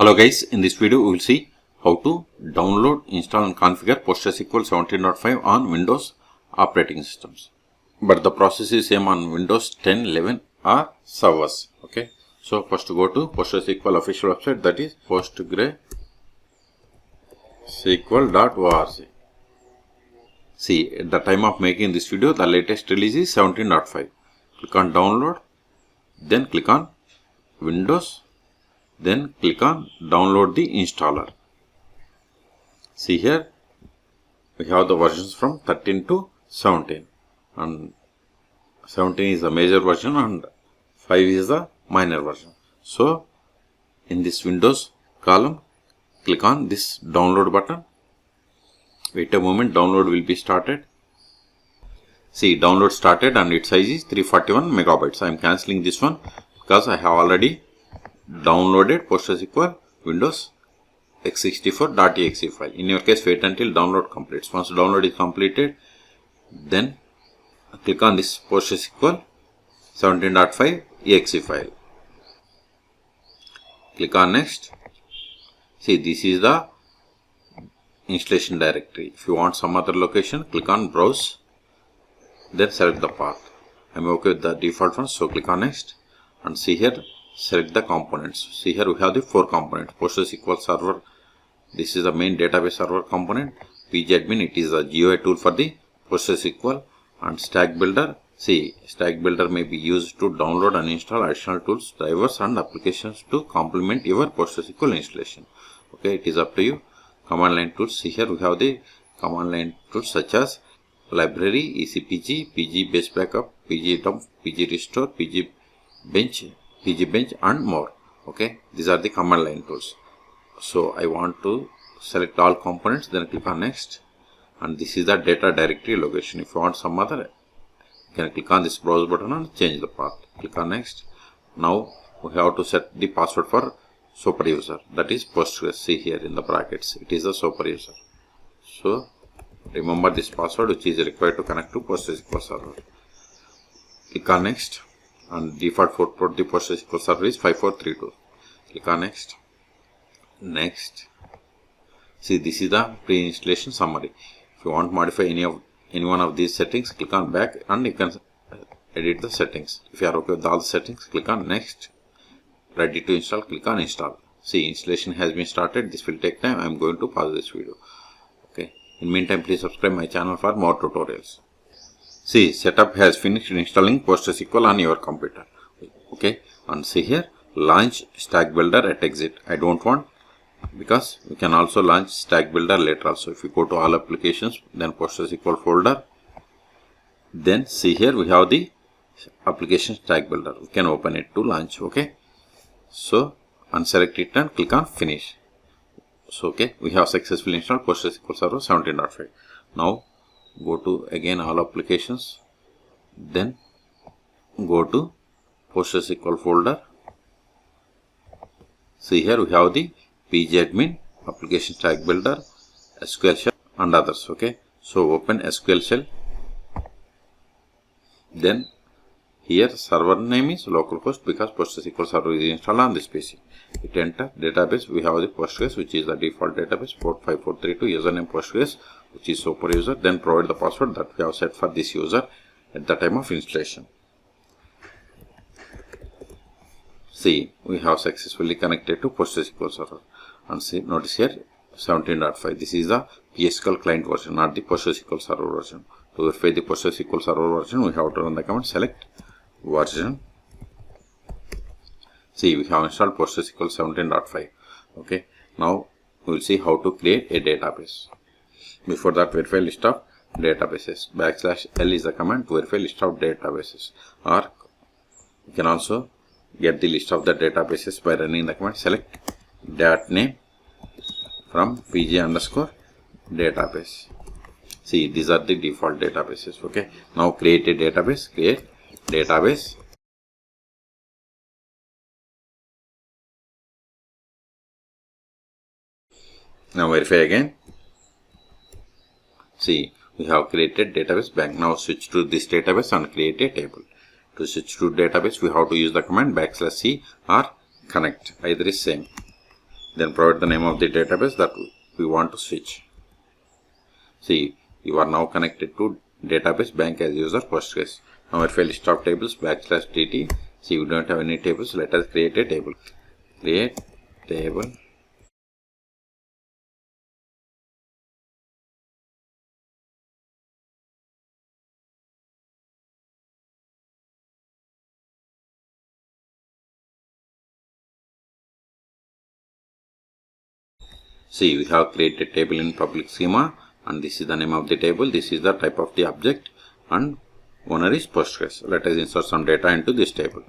Hello guys, in this video we will see how to download, install and configure PostgreSQL 17.5 on Windows operating systems. But the process is same on Windows 10, 11 or servers. Okay. So first go to PostgreSQL official website, that is PostgreSQL.org. See, at the time of making this video, the latest release is 17.5. Click on download, then click on Windows, then click on download the installer. See here, we have the versions from 13 to 17, and 17 is the major version and 5 is the minor version. So in this Windows column, click on this download button. Wait a moment, download will be started. See, download started and its size is 341 megabytes. I am cancelling this one because I have already downloaded PostgreSQL Windows x64.exe file. In your case, wait until download completes. Once download is completed, then click on this PostgreSQL 17.5 exe file. Click on next. See, this is the installation directory. If you want some other location, click on browse, then select the path. I am okay with the default one, so click on next and see here, select the components. See here we have the 4 components. PostgreSQL server, this is the main database server component. pgadmin, it is the GUI tool for the PostgreSQL, and stack builder. See, stack builder may be used to download and install additional tools, drivers and applications to complement your PostgreSQL installation. Okay, it is up to you. Command line tools. See here we have the command line tools such as library, ECPG, PG base backup, PG dump, PG restore, PG bench and more. Okay, these are the command line tools. So I want to select all components, then click on next, and this is the data directory location. If you want some other, you can click on this browse button and change the path. Click on next. Now we have to set the password for super user, that is Postgres. See here in the brackets, it is the super user. So remember this password which is required to connect to PostgreSQL server. Click on next, and default port for the PostgreSQL server is 5432. Click on next. Next. See, this is the pre-installation summary. If you want to modify any one of these settings, click on back and you can edit the settings. If you are okay with all the settings, click on next. Ready to install, click on install. See, installation has been started. This will take time. I am going to pause this video. Okay. In meantime, please subscribe my channel for more tutorials. See, setup has finished installing PostgreSQL on your computer. Okay, and see here, launch stack builder at exit. I don't want, because we can also launch stack builder later also. If you go to all applications, then PostgreSQL folder, then see here we have the application stack builder. We can open it to launch. Okay, so unselect it and click on finish. So okay, we have successfully installed PostgreSQL Server 17.5. Now go to again all applications, then go to PostgreSQL folder. See here we have the pgadmin, application stack builder, SQL shell and others. Okay, so open SQL shell, then here server name is localhost because PostgreSQL server is installed on this PC. Hit enter. Database, we have the Postgres which is the default database, port 5432, username Postgres which is super user, then provide the password that we have set for this user at the time of installation. See, we have successfully connected to PostgreSQL server, and see, notice here 17.5. This is the PSQL client version, not the PostgreSQL server version. To verify the PostgreSQL server version, we have to run the command select version. See, we have installed PostgreSQL 17.5. Okay, now we will see how to create a database. Before that, verify list of databases. \L is the command to verify list of databases, or you can also get the list of the databases by running the command select dat name from pg_database. See, these are the default databases. Okay, now create a database. Create database. Now verify again. See, we have created database bank. Now switch to this database and create a table. To switch to database, we have to use the command \c or connect. Either is same. Then provide the name of the database that we want to switch. See, you are now connected to database bank as user Postgres. Now verify list of tables /dt. See, we don't have any tables. Let us create a table. Create table. See, we have created table in public schema, and this is the name of the table, this is the type of the object, and owner is Postgres. Let us insert some data into this table.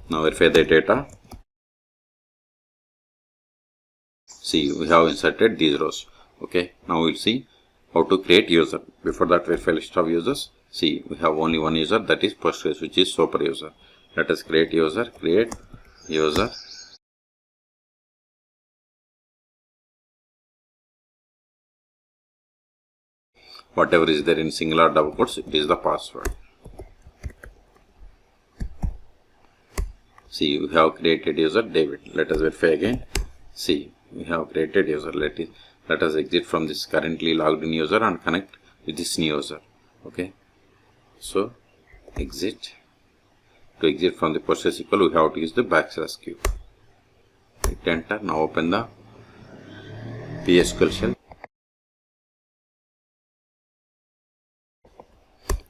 Now verify the data. See, we have inserted these rows. Okay, now we'll see how to create user. Before that, verify list of users. See, we have only one user, that is Postgres, which is super user. Let us create user. Create user. Whatever is there in singular double quotes, it is the password. See, we have created user David. Let us verify again. See, we have created user. Let us exit from this currently logged in user and connect with this new user. Okay. So, exit. To exit from the PostgreSQL, we have to use the /Q. Hit enter. Now open the PSQL shell.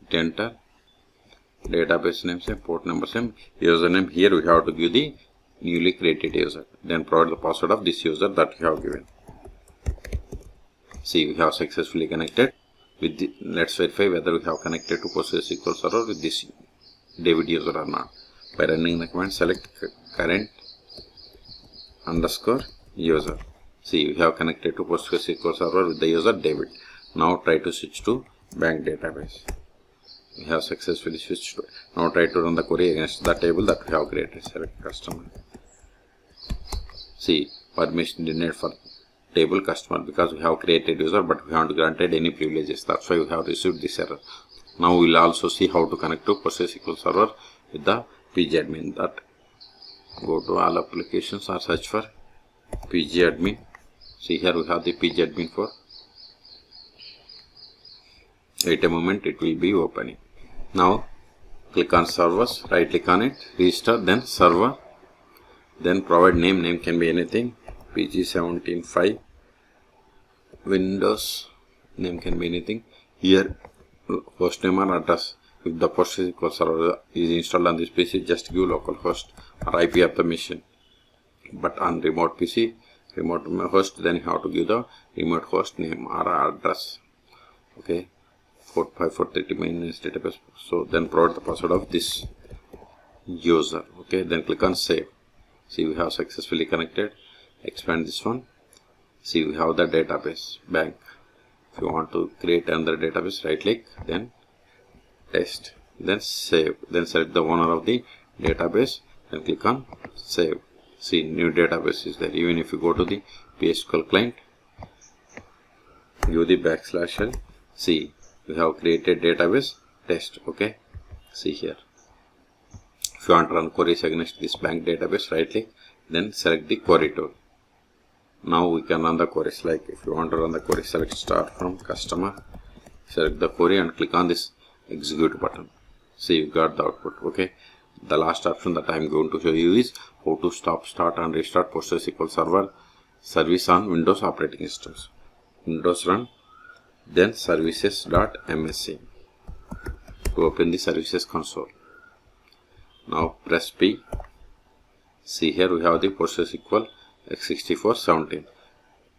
Hit enter. Database name same, port number same, username. Here we have to give the newly created user. Then provide the password of this user that we have given. See, we have successfully connected with the, let's verify whether we have connected to PostgreSQL server with this David user or not. By running the command, select current underscore user. See, we have connected to PostgreSQL server with the user David. Now try to switch to bank database. We have successfully switched. Now try to run the query against the table that we have created. Select customer. See, permission denied for table customer because we have created user but we haven't granted any privileges. That's why we have received this error. Now we will also see how to connect to PostgreSQL server with the pgadmin. That go to all applications or search for pgadmin. See, here we have the pgadmin for. Wait a moment, it will be opening. Now click on servers, right click on it, register, then server, then provide name. Name can be anything, PG175, Windows, name can be anything. Here host name or address. If the PostgreSQL server is installed on this PC, just give localhost or IP of the machine. But on remote PC, remote host, then you have to give the remote host name or address. Okay. 45430 minus database. So then provide the password of this user. Okay, then click on save. See, we have successfully connected. Expand this one. See, we have the database bank. If you want to create another database, right click, then test, then save, then select the owner of the database, then click on save. See, new database is there. Even if you go to the PSQL client, give the /l. See, we have created database test. Okay, see here. If you want to run queries against this bank database, right click, then select the query tool. Now we can run the queries. Like if you want to run the query, select start from customer, select the query and click on this execute button. See, you got the output. Okay, the last option that I am going to show you is how to stop, start and restart PostgreSQL server service on Windows operating systems. Windows run, then services.msc to open the services console. Now press P. See, here we have the PostgreSQL x6417.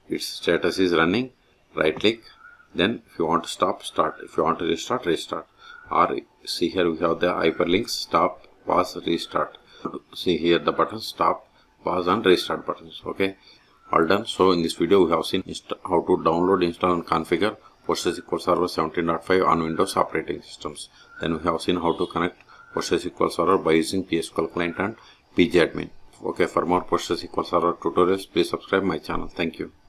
Its status is running. Right click, then if you want to stop, start. If you want to restart, restart. Or see, here we have the hyperlinks, stop, pause, restart. See here the buttons, stop, pause and restart buttons. Okay, all done. So in this video we have seen how to download, install and configure PostgreSQL Server 17.5 on Windows operating systems. Then we have seen how to connect PostgreSQL Server by using PSQL Client and pgadmin. Okay, for more PostgreSQL Server tutorials, please subscribe my channel. Thank you.